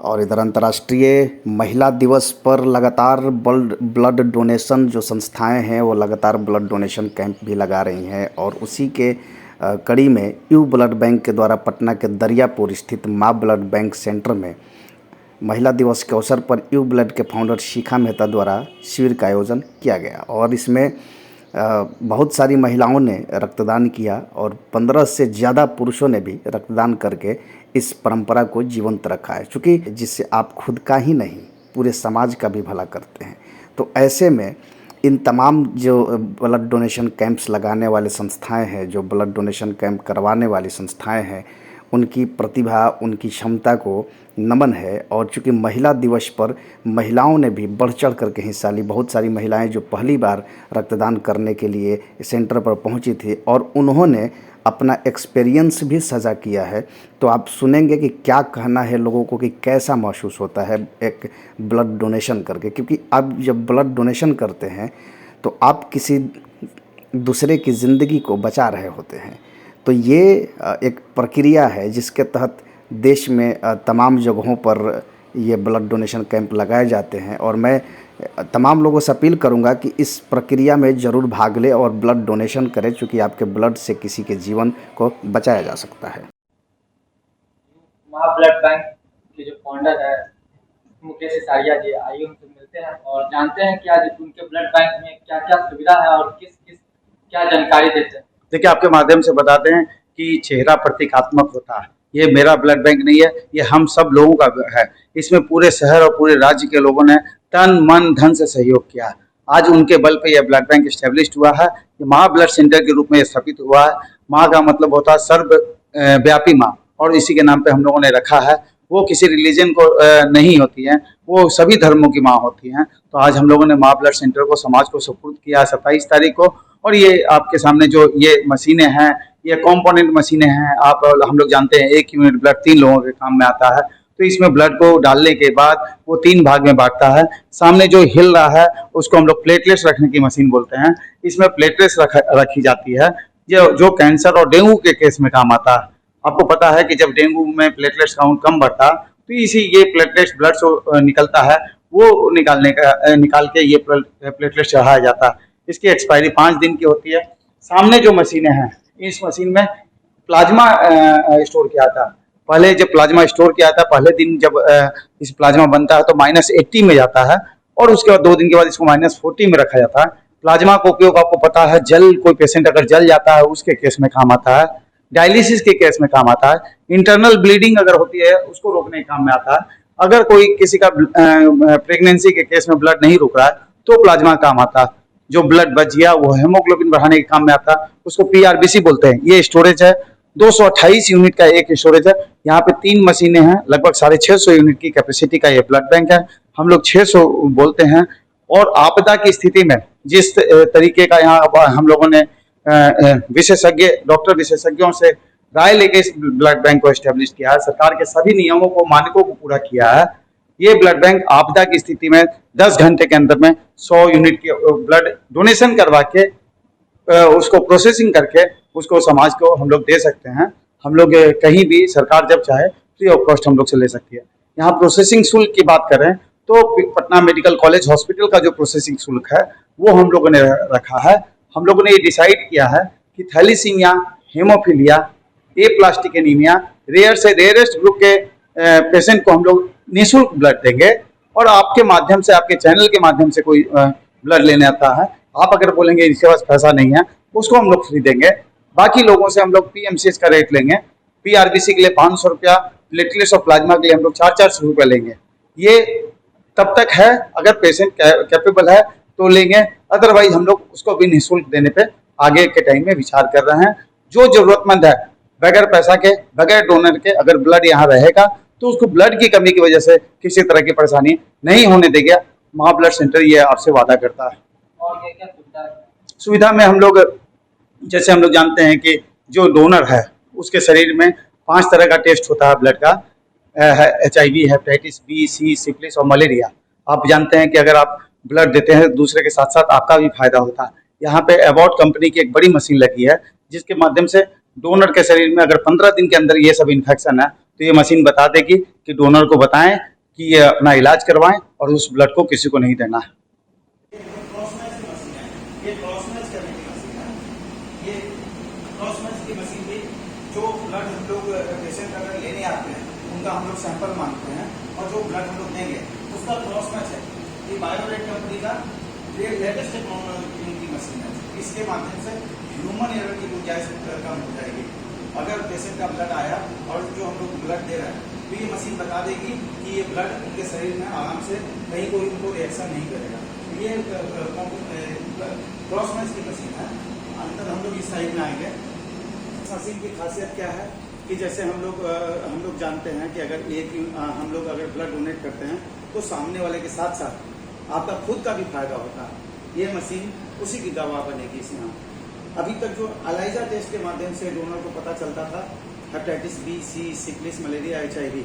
और इधर अंतर्राष्ट्रीय महिला दिवस पर लगातार ब्लड डोनेशन जो संस्थाएं हैं वो लगातार ब्लड डोनेशन कैंप भी लगा रही हैं। और उसी के कड़ी में यू ब्लड बैंक के द्वारा पटना के दरियापुर स्थित माँ ब्लड बैंक सेंटर में महिला दिवस के अवसर पर यू ब्लड के फाउंडर शिखा मेहता द्वारा शिविर का आयोजन किया गया। और इसमें बहुत सारी महिलाओं ने रक्तदान किया और 15 से ज़्यादा पुरुषों ने भी रक्तदान करके इस परंपरा को जीवंत रखा है, क्योंकि जिससे आप खुद का ही नहीं पूरे समाज का भी भला करते हैं। तो ऐसे में इन तमाम जो ब्लड डोनेशन कैंप्स लगाने वाले संस्थाएं हैं, जो ब्लड डोनेशन कैंप करवाने वाली संस्थाएं हैं, उनकी प्रतिभा, उनकी क्षमता को नमन है। और चूँकि महिला दिवस पर महिलाओं ने भी बढ़ चढ़ करके हिस्सा ली। बहुत सारी महिलाएं जो पहली बार रक्तदान करने के लिए सेंटर पर पहुंची थी और उन्होंने अपना एक्सपीरियंस भी साझा किया है। तो आप सुनेंगे कि क्या कहना है लोगों को कि कैसा महसूस होता है एक ब्लड डोनेशन करके, क्योंकि आप जब ब्लड डोनेशन करते हैं तो आप किसी दूसरे की ज़िंदगी को बचा रहे होते हैं। तो ये एक प्रक्रिया है जिसके तहत देश में तमाम जगहों पर ये ब्लड डोनेशन कैंप लगाए जाते हैं। और मैं तमाम लोगों से अपील करूंगा कि इस प्रक्रिया में ज़रूर भाग लें और ब्लड डोनेशन करें, क्योंकि आपके ब्लड से किसी के जीवन को बचाया जा सकता है। माँ ब्लड बैंक के जो फाउंडर है मुकेश सिसारिया जी, आइए उनसे मिलते हैं और जानते हैं कि आज उनके ब्लड बैंक में क्या क्या सुविधा है और किस किस क्या जानकारी देते हैं। देखिए, आपके माध्यम से बताते हैं कि चेहरा प्रतीकात्मक होता है। ये मेरा ब्लड बैंक नहीं है, ये हम सब लोगों का है। इसमें पूरे शहर और पूरे राज्य के लोगों ने तन मन धन से सहयोग किया है। आज उनके बल पे यह ब्लड बैंक एस्टेब्लिश हुआ है। ये माँ ब्लड सेंटर के रूप में स्थापित हुआ है। माँ का मतलब होता है सर्वव्यापी माँ, और इसी के नाम पे हम लोगों ने रखा है। वो किसी रिलीजन को नहीं होती हैं, वो सभी धर्मों की माँ होती हैं। तो आज हम लोगों ने माँ ब्लड सेंटर को समाज को सुपुर्द किया 27 तारीख को। और ये आपके सामने जो ये मशीनें हैं, ये कंपोनेंट मशीनें हैं। हम लोग जानते हैं 1 यूनिट ब्लड 3 लोगों के काम में आता है। तो इसमें ब्लड को डालने के बाद वो 3 भाग में बांटता है। सामने जो हिल रहा है उसको हम लोग प्लेटलेट्स रखने की मशीन बोलते हैं। इसमें प्लेटलेट्स रखी जाती है जो कैंसर और डेंगू के केस में काम आता है। आपको पता है कि जब डेंगू में प्लेटलेट्स काउंट कम बढ़ता तो ये प्लेटलेट्स ब्लड से निकलता है, वो निकाल के ये प्लेटलेट्स चढ़ाया जाता है। इसकी एक्सपायरी 5 दिन की होती है। सामने जो मशीनें हैं, इस मशीन में प्लाज्मा स्टोर किया था। पहले जब प्लाज्मा स्टोर किया था, पहले दिन जब इस प्लाज्मा बनता है तो -80 में जाता है और उसके बाद 2 दिन के बाद इसको -40 में रखा जाता है। प्लाज्मा का उपयोग आपको पता है, कोई पेशेंट अगर जल जाता है उसके केस में काम आता है, डायलिसिस के केस में काम आता है, इंटरनल ब्लीडिंग अगर होती है उसको रोकने के काम में आता है। अगर कोई किसी का प्रेगनेंसी के केस में ब्लड नहीं रुक रहा है तो प्लाज्मा काम आता है। जो ब्लड बच गया वो हेमोग्लोबिन बढ़ाने के काम में आता है, उसको PRBC बोलते हैं। ये स्टोरेज है, 228 यूनिट का एक स्टोरेज है। यहाँ पे 3 मशीनें हैं, लगभग 650 यूनिट की कैपेसिटी का ये ब्लड बैंक है। हम लोग 600 बोलते हैं। और आपदा की स्थिति में जिस तरीके का यहाँ हम लोगों ने डॉक्टर विशेषज्ञों से राय लेके इस ब्लड बैंक को एस्टेब्लिश किया है, सरकार के सभी नियमों को, मानकों को पूरा किया है। ये ब्लड बैंक आपदा की स्थिति में 10 घंटे के अंदर में 100 यूनिट की ब्लड डोनेशन करवा के उसको प्रोसेसिंग करके उसको समाज को हम लोग दे सकते हैं। हम लोग कहीं भी सरकार जब चाहे फ्री ऑफ कॉस्ट हम लोग से ले सकती है। यहाँ प्रोसेसिंग शुल्क की बात करें तो पटना मेडिकल कॉलेज हॉस्पिटल का जो प्रोसेसिंग शुल्क है वो हम लोगों ने रखा है। हम लोगों ने ये डिसाइड किया है कि thalassaemia, haemophilia, aplastic anaemia, rare से रेयरेस्ट ग्रुप के पेशेंट को हम लोग निःशुल्क ब्लड देंगे। और आपके माध्यम से, आपके चैनल के माध्यम से कोई ब्लड लेने आता है, आप अगर बोलेंगे इसके पास पैसा नहीं है, उसको हम लोग फ्री देंगे। बाकी लोगों से हम लोग PMCH का रेट लेंगे। PRBC के लिए 500 रुपया, प्लेटलेट्स और प्लाज्मा के लिए हम लोग 400 रुपया लेंगे। ये तब तक है अगर पेशेंट कैपेबल है तो लेंगे, अदरवाइज हम लोग उसको भी निःशुल्क देने पे आगे के टाइम में विचार कर रहे हैं। जो जरूरतमंद है, बगैर पैसा के, बगैर डोनर के अगर ब्लड यहाँ रहेगा तो उसको ब्लड की कमी की वजह से किसी तरह की परेशानी नहीं होने देगा। माँ ब्लड सेंटर ये आपसे वादा करता है। और क्या सुविधा है? सुविधा में हम लोग, जैसे हम लोग जानते हैं कि जो डोनर है उसके शरीर में 5 तरह का टेस्ट होता है ब्लड का, HIV, hepatitis B, C, syphilis और मलेरिया। आप जानते हैं कि अगर आप ब्लड देते हैं दूसरे के साथ साथ आपका भी फायदा होता है। यहाँ पे एबॉट कंपनी की एक बड़ी मशीन लगी है जिसके माध्यम से डोनर के शरीर में अगर 15 दिन के अंदर ये सब इन्फेक्शन है तो ये मशीन बता देगी कि डोनर को बताएं कि ये अपना इलाज करवाएं और उस ब्लड को किसी को नहीं देना है। क्रॉस मैच की मशीन है, ये क्रॉस मैच करने की मशीन है। ये क्रॉस मैच की मशीन भी जो ब्लड हम लोग पेशेंट अगर लेने आते हैं उनका हम लोग सैंपल मांगते हैं और जो ब्लड हम लोग देंगे उसका क्रॉस मैच है। ये बायोरेट कंपनी का ये लेटेस्ट टेक्नोलॉजी की मशीन है। इसके माध्यम से ह्यूमन एरर की गुंजाइश कम हो जाएगी। अगर पेशेंट का ब्लड आया और जो हम लोग ब्लड दे रहे हैं तो ये मशीन बता देगी कि ये ब्लड उनके शरीर में आराम से कहीं कोई उनको रिएक्शन नहीं करेगा। ये क्रॉस मैच की मशीन है। अंतर हम लोग इस साइड में आएंगे। मशीन की खासियत क्या है कि जैसे हम लोग जानते हैं कि अगर हम लोग अगर ब्लड डोनेट करते हैं तो सामने वाले के साथ साथ आपका खुद का भी फायदा होता है। ये मशीन उसी की गवाह बनेगी इसमें। अभी तक जो एलाइजा टेस्ट के माध्यम से डोनर को पता चलता था हेपेटाइटिस बी, सी, सिफिलिस, मलेरिया, HIV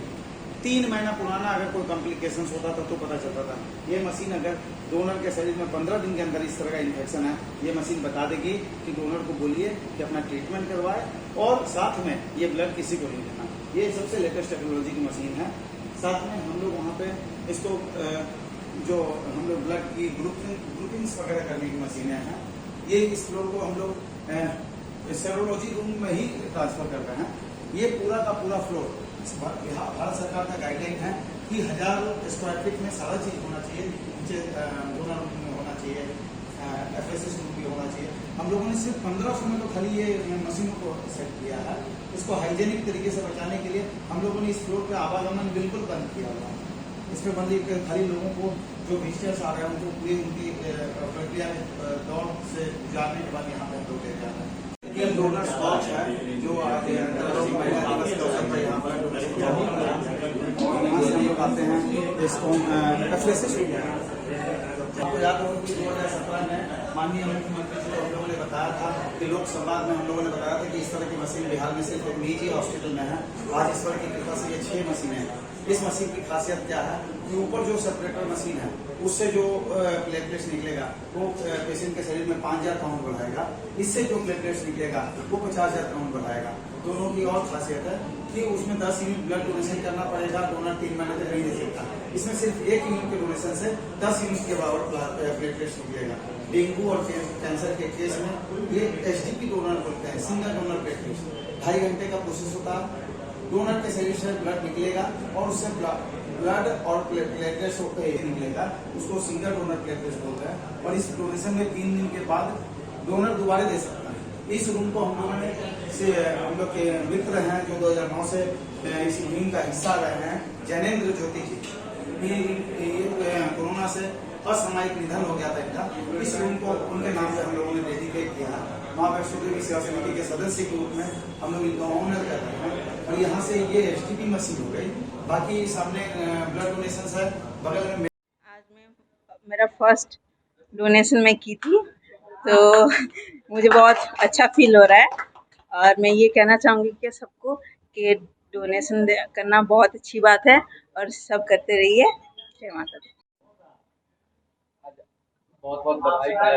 3 महीना पुराना अगर कोई कॉम्प्लिकेशंस होता था तो पता चलता था। ये मशीन अगर डोनर के शरीर में 15 दिन के अंदर इस तरह का इन्फेक्शन है, ये मशीन बता देगी कि डोनर को बोलिए कि अपना ट्रीटमेंट करवाए और साथ में ये ब्लड किसी को नहीं देना। ये सबसे लेटेस्ट टेक्नोलॉजी की मशीन है। साथ में हम लोग वहाँ पे इसको जो हम लोग ब्लड की ग्रुपिंग्स वगैरह करने की मशीनें हैं, ये इस फ्लोर को हम लोग सेरोलॉजी रूम में ही ट्रांसफर कर रहे हैं। ये पूरा का पूरा फ्लोर यहाँ भारत सरकार का गाइडलाइन है कि 1000 स्क्वायर फीट में सारा चीज होना चाहिए। नीचे डोनर रूम में होना चाहिए, FSS रूम भी होना चाहिए। हम लोगों ने सिर्फ 1500 में तो खाली ये मशीनों को सेट किया है। इसको हाइजेनिक तरीके से बचाने के लिए हम लोगों ने इस फ्लोर पे आवागमन बिल्कुल बंद किया हुआ है। इसमें बंद खाली लोगों को जो विजिटर्स आ रहे हैं उनको पूरी उनकी प्रक्रिया दौड़ से गुजारने के बाद यहाँ पे हम लोग ले जा रहे हैं। ये डोनर स्टॉक है जो अंतर्राष्ट्रीय महिला दिवस के अवसर पर यहाँ पर आते हैं। इसको FSS आपको याद होगा कि 2017 में माननीय मुख्यमंत्री जी को हम लोगों ने बताया था कि लोक संवाद में हम लोगों ने बताया था कि इस तरह की मशीन बिहार में सिर्फ एक निजी हॉस्पिटल में है। आज ईश्वर की कृपा से ये 6 मशीनें हैं। इस मशीन की खासियत क्या है कि ऊपर जो सेपरेटर मशीन है उससे जो प्लेटलेट्स निकलेगा वो पेशेंट के शरीर में 5000 काउंट बढ़ाएगा। इससे जो प्लेटलेट्स निकलेगा वो 50000 काउंट बढ़ाएगा। दोनों की और खासियत है कि उसमें 10 यूनिट ब्लड डोनेशन करना पड़ेगा। डोनर 3 महीने तक नहीं दे सकता। इसमें सिर्फ 1 यूनिट के डोनेशन से 10 यूनिट के बराबर प्लेटलेट्स निकलेगा। डेंगू और कैंसर के केस में ये SDP डोनर बोलते हैं, सिंगल डोनर प्लेटलेट्स। 2.5 घंटे का प्रोसेस होता है। डोनर के शरीर से ब्लड निकलेगा और उससे ब्लड और प्लेटलेट्स निकलेगा, उसको सिंगल डोनर प्लेटलेट्स बोलते हैं। और इस डोनेशन में 3 दिन के बाद डोनर दोबारा दे सकता है। इस रूम को हम लोगों ने हम लोग के मित्र हैं जो 2009 से इस मुहिम का हिस्सा रहे हैं, जैनेन्द्र ज्योति जी। ये कोरोना से असामयिक निधन हो गया था इनका। इस रूम को उनके नाम से हम लोगों ने डेडिकेट किया है। माँ वैष्णो देवी सेवा समिति के सदस्य के रूप में हम लोग इनका ऑनर कर रहे हैं। और यहाँ से ये SDP मशीन हो गई। बाकी सामने ब्लड डोनेशन है बगल में। आज मैं मेरा फर्स्ट डोनेशन मैं की थी तो मुझे बहुत अच्छा फील हो रहा है। और मैं ये कहना चाहूँगी कि सबको कि डोनेशन करना बहुत अच्छी बात है और सब करते रहिए। जय माता दी। बहुत बहुत बधाई।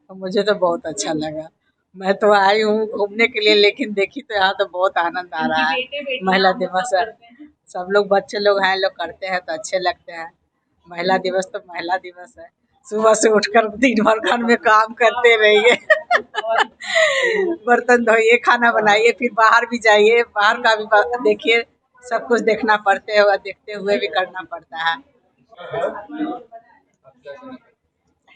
मुझे तो बहुत अच्छा लगा। मैं तो आई हूँ घूमने के लिए, लेकिन देखी तो यहाँ तो बहुत आनंद आ रहा है। महिला दिवस है, सब लोग बच्चे लोग हैं, लोग करते हैं तो अच्छे लगते हैं। महिला दिवस तो महिला दिवस है। सुबह से उठकर दिन भर घर में काम करते रहिए बर्तन धोइए, खाना बनाइए, फिर बाहर भी जाइए, बाहर का भी देखिए। सब कुछ देखना पड़ते है और देखते हुए भी करना पड़ता है।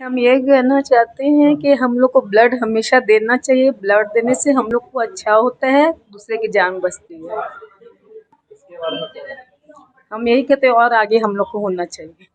हम ये कहना चाहते हैं कि हम लोग को ब्लड हमेशा देना चाहिए। ब्लड देने से हम लोग को अच्छा होता है, दूसरे की जान बचती है। हम यही कहते हैं और आगे हम लोग को होना चाहिए।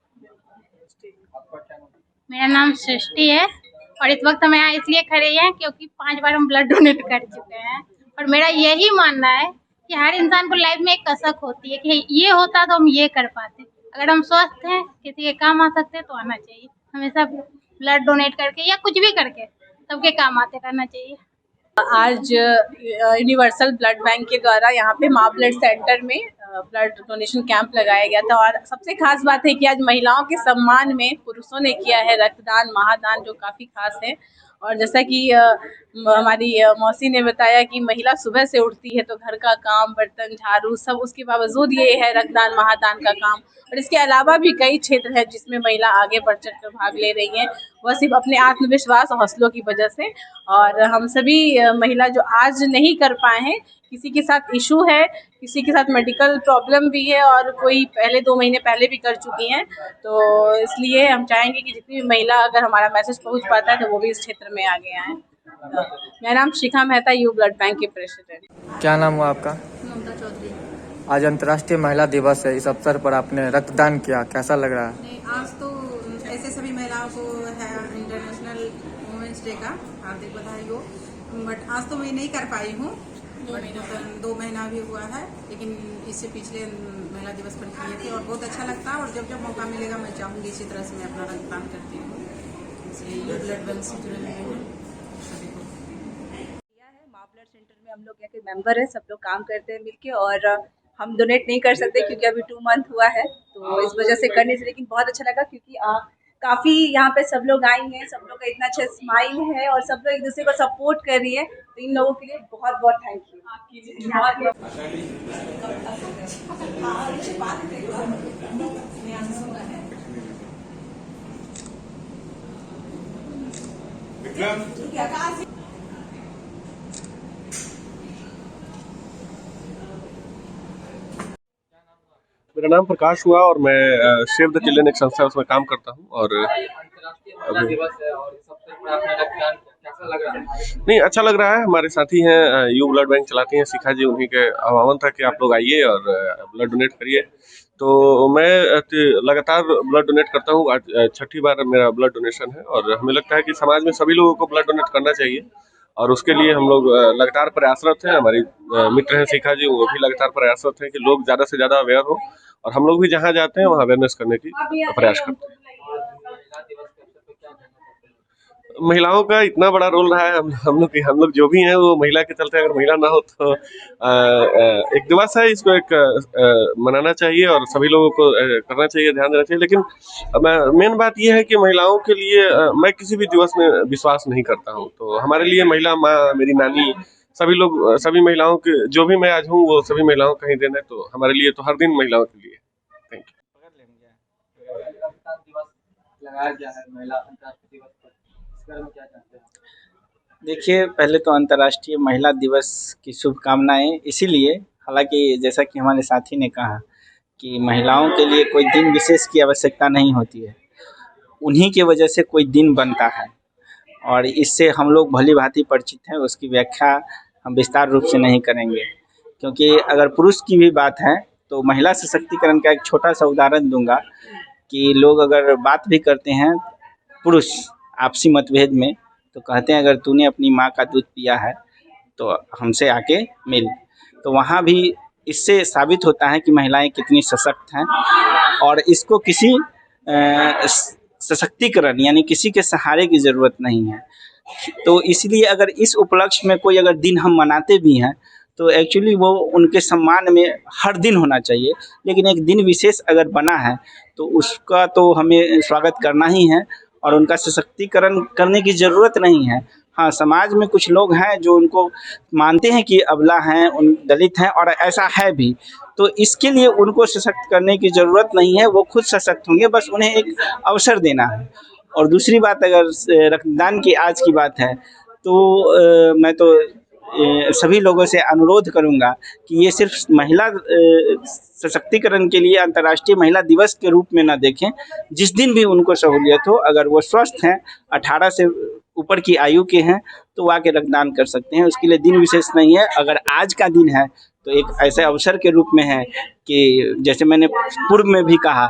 मेरा नाम सृष्टि है और इस वक्त हम यहाँ इसलिए खड़े हैं क्योंकि 5 बार हम ब्लड डोनेट कर चुके हैं। और मेरा यही मानना है कि हर इंसान को लाइफ में एक कसक होती है कि ये होता तो हम ये कर पाते। अगर हम स्वस्थ हैं, किसी के काम आ सकते हैं तो आना चाहिए। हमेशा ब्लड डोनेट करके या कुछ भी करके सबके काम आते करना चाहिए। आज यूनिवर्सल ब्लड बैंक के द्वारा यहाँ पे माँ ब्लड सेंटर में ब्लड डोनेशन कैंप लगाया गया था। और सबसे खास बात है कि आज महिलाओं के सम्मान में पुरुषों ने किया है रक्तदान, महादान, जो काफ़ी खास है। और जैसा कि हमारी मौसी ने बताया कि महिला सुबह से उठती है तो घर का काम, बर्तन, झाड़ू सब, उसके बावजूद ये है रक्तदान महादान का काम। और इसके अलावा भी कई क्षेत्र है जिसमें महिला आगे बढ़ चढ़ कर भाग ले रही हैं, वह सिर्फ अपने आत्मविश्वास और हौसलों की वजह से। और हम सभी महिला जो आज नहीं कर पाए हैं, किसी के साथ इशू है, किसी के साथ मेडिकल प्रॉब्लम भी है और कोई पहले 2 महीने पहले भी कर चुकी हैं, तो इसलिए हम चाहेंगे कि जितनी भी महिला अगर हमारा मैसेज पहुंच पाता है तो वो भी इस क्षेत्र में आगे आएँ। मेरा नाम शिखा मेहता, यू ब्लड बैंक के प्रेसिडेंट। क्या नाम हुआ आपका? ममता चौधरी। आज अंतर्राष्ट्रीय महिला दिवस है, इस अवसर पर आपने रक्तदान किया, कैसा लग रहा है? नहीं, आज तो ऐसे सभी महिलाओं को है इंटरनेशनल वुमेन्स डे का हार्दिक बधाई हो, बट आज तो मैं नहीं कर पाई हूँ। 2 महीना भी हुआ है, लेकिन इससे पिछले महिला दिवस पर किए थे और बहुत अच्छा लगता है। और जब जब मौका मिलेगा मैं चाहूँगी इसी तरह से मैं अपना रक्तदान करती हूँ, इसलिए ब्लड बैंक से जुड़े हुए हैं सभी को। माँ ब्लड सेंटर में हम लोग यहाँ के मेंबर हैं, सब लोग काम करते हैं मिलके, और हम डोनेट नहीं कर सकते क्योंकि अभी 2 मंथ हुआ है, तो इस वजह से करने से, लेकिन बहुत अच्छा लगा क्योंकि काफ़ी यहाँ पे सब लोग आए हैं, सब लोग का इतना अच्छा स्माइल है और सब लोग एक दूसरे को सपोर्ट कर रही है, तो इन लोगों के लिए बहुत बहुत थैंक यू। मेरा नाम प्रकाश हुआ और मैं सेव द चिल्ड्रन एक संस्था है उसमें काम करता हूँ। और अंतर्राष्ट्रीय महिला दिवस है और इस अवसर पर आपने रक्तदान किया, कैसा लग रहा है? नहीं, अच्छा लग रहा है। हमारे साथी हैं यू ब्लड बैंक चलाती हैं शिखा जी, उन्हीं के आह्वान था कि आप लोग आइए और ब्लड डोनेट करिए। तो मैं लगातार ब्लड डोनेट करता हूँ, आज 6ठी बार मेरा ब्लड डोनेशन है और हमें लगता है कि समाज में सभी लोगों को ब्लड डोनेट करना चाहिए और उसके लिए हम लोग लगातार प्रयासरत हैं। हमारी मित्र हैं शिखा जी, वो भी लगातार प्रयासरत हैं कि लोग ज़्यादा से ज़्यादा अवेयर हो और हम लोग भी जहाँ जाते हैं वहाँ अवेयरनेस करने की प्रयास करते हैं। महिलाओं का इतना बड़ा रोल रहा है, हम लोग जो भी हैं वो महिला के चलते, अगर महिला ना हो तो एक दिवस है, इसको एक मनाना चाहिए और सभी लोगों को करना चाहिए, ध्यान देना चाहिए। लेकिन मेन बात यह है कि महिलाओं के लिए मैं किसी भी दिवस में विश्वास नहीं करता हूँ। तो हमारे लिए महिला, माँ, मेरी नानी, सभी लोग, सभी महिलाओं के, जो भी मैं आज हूँ वो सभी महिलाओं का ही दिन है, तो हमारे लिए तो हर दिन महिलाओं के लिए। Thank you. रक्तदान दिवस लगाया गया है महिला अंतर्राष्ट्रीय दिवस पर, इस बारे में क्या चाहते हैं? देखिए, पहले तो अंतर्राष्ट्रीय महिला दिवस की शुभकामनाएं, इसीलिए हालांकि जैसा कि हमारे साथी ने कहा कि महिलाओं के लिए कोई दिन विशेष की आवश्यकता नहीं होती है, उन्हीं की वजह से कोई दिन बनता है और इससे हम लोग भली भांति परिचित हैं। उसकी व्याख्या हम विस्तार रूप से नहीं करेंगे, क्योंकि अगर पुरुष की भी बात है तो महिला सशक्तिकरण का एक छोटा सा उदाहरण दूंगा कि लोग अगर बात भी करते हैं पुरुष आपसी मतभेद में, तो कहते हैं अगर तूने अपनी माँ का दूध पिया है तो हमसे आके मिल। तो वहाँ भी इससे साबित होता है कि महिलाएं कितनी सशक्त हैं और इसको किसी सशक्तिकरण यानी किसी के सहारे की ज़रूरत नहीं है। तो इसलिए अगर इस उपलक्ष्य में कोई अगर दिन हम मनाते भी हैं तो एक्चुअली वो उनके सम्मान में हर दिन होना चाहिए, लेकिन एक दिन विशेष अगर बना है तो उसका तो हमें स्वागत करना ही है और उनका सशक्तिकरण करने की ज़रूरत नहीं है। हाँ, समाज में कुछ लोग हैं जो उनको मानते हैं कि अबला हैं, उन दलित हैं और ऐसा है भी, तो इसके लिए उनको सशक्त करने की ज़रूरत नहीं है, वो खुद सशक्त होंगे, बस उन्हें एक अवसर देना है। और दूसरी बात, अगर रक्तदान की आज की बात है तो मैं तो सभी लोगों से अनुरोध करूंगा कि ये सिर्फ महिला सशक्तिकरण के लिए अंतर्राष्ट्रीय महिला दिवस के रूप में ना देखें। जिस दिन भी उनको सहूलियत हो, अगर वो स्वस्थ हैं, 18 से ऊपर की आयु के हैं, तो वो आके रक्तदान कर सकते हैं। उसके लिए दिन विशेष नहीं है। अगर आज का दिन है तो एक ऐसे अवसर के रूप में है कि जैसे मैंने पूर्व में भी कहा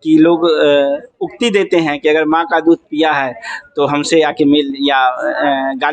कि लोग उक्ति देते हैं कि अगर माँ का दूध पिया है तो हमसे आके मिल, या गाली